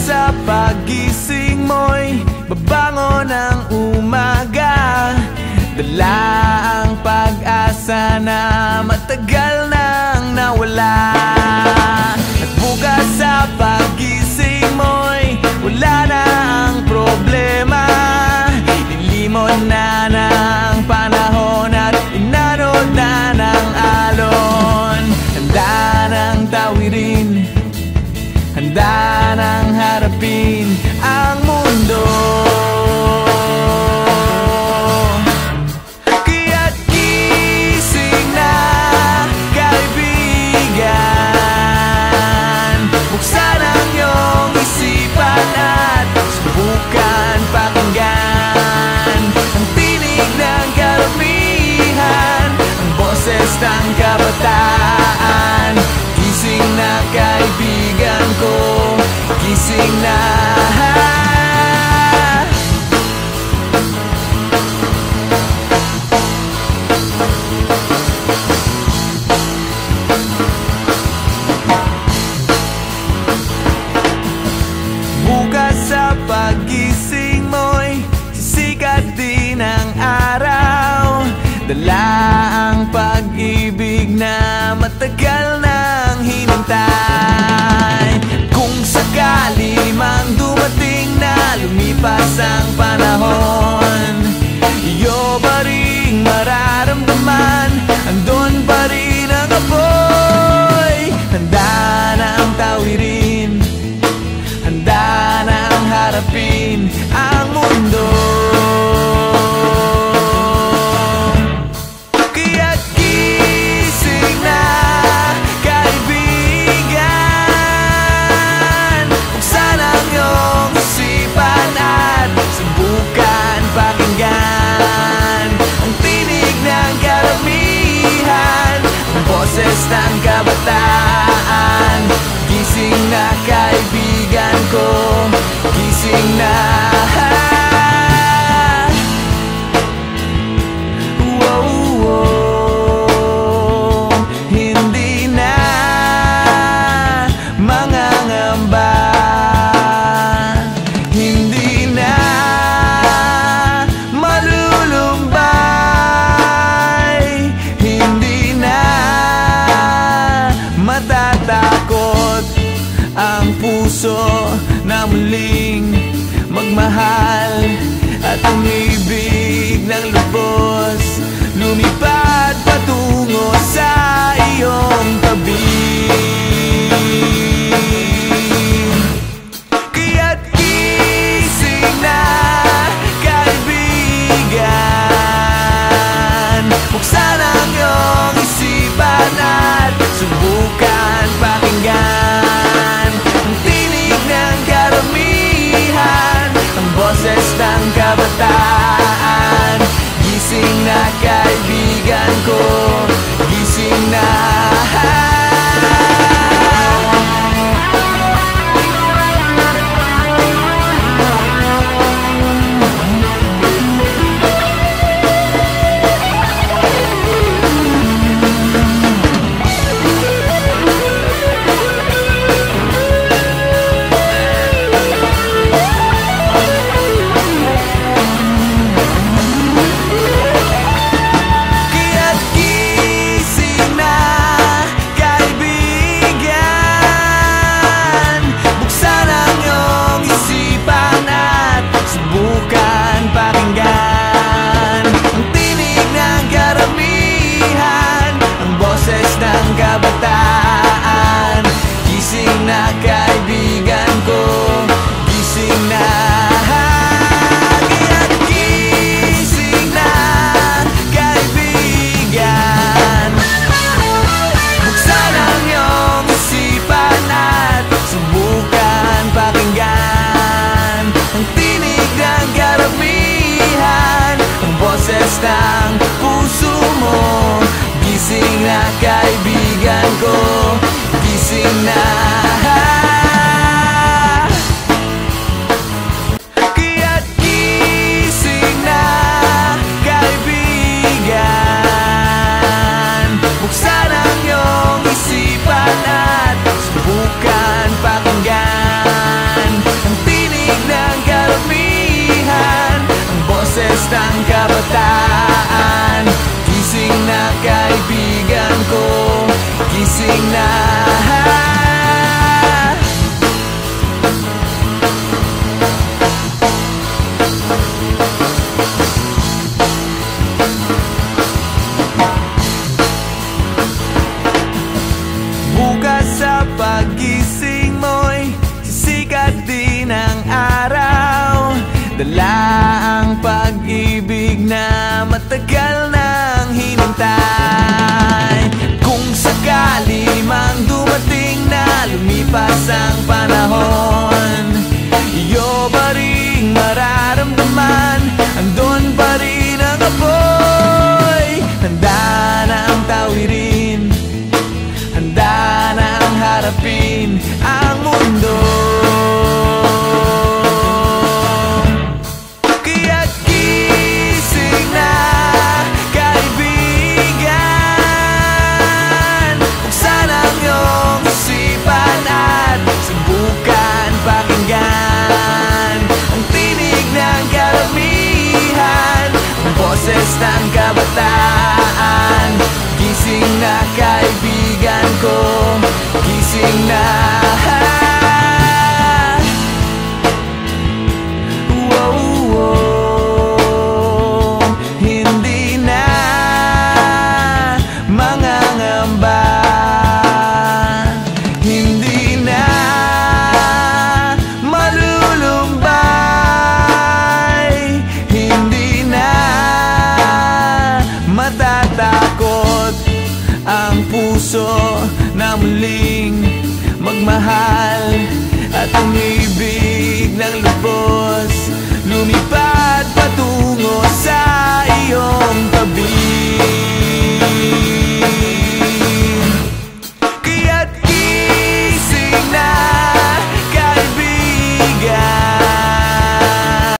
sa pagising mo'y babangon ng umaga, dala ang pag-asa na matagal nang nawala. At bukas sa pagising mo'y wala na ang problema, nilimon na ng panahon at inanod na ng alon. Handa ng tawirin, handa nang harapin ang mundo. Kaya't gising na, kaibigan, buksan ang iyong isipan at subukan pakinggan ang tinig ng karamihan, ang boses ng kabataan. Gising na, kaibigan ko, gising na. Bukas sa pagising mo'y sisikat din ang araw, dala ang pag-ibig na matagal nang hinintay. Kung sakali mang dumating na lumipas ang panahon, iyo ba ring mararamdaman, andun pa rin ang apoy. Handa na ang tawirin, handa na ang harapin ang mundo. Kaya't gising na, kaibigan, buksan ang iyong isipan at subukan pakinggan ang tinig ng karamihan, ang boses ng kabataan. Gising na, kaibigan ko, gising na. Hindi na mangangamba, hindi na malulumbay, hindi na matatakot ang puso na muling magmahal at umibig ng lubos, lumipad patungo sa iyong tabi. Kaya't gising na, kaibigan, buksan ang iyong isipan at subukan pakinggan ang tinig ng karamihan, ang boses ng kabataan. Gising na, kaibigan ko, gising na. na. Bukas sa pagising mo'y sisikat din ang araw. Dala ang pag-ibig na matagal nang hinintay. Kung sakali mang dumating na lumipas ang panahon, iyo pa rin mararamdaman, andun pa rin ang apoy. Handa na ang tawirin, handa na ang harapin ang mundo. Kaya gising na, kaibigan, buksan ang iyong isipan at subukan pakinggan ang tinig ng karamihan, ang boses ng kabataan. Gising na kaibigan ko, gising na. Hindi na mangangamba, hindi na malulumbay, hindi na matatakot ang puso na muling magmahal.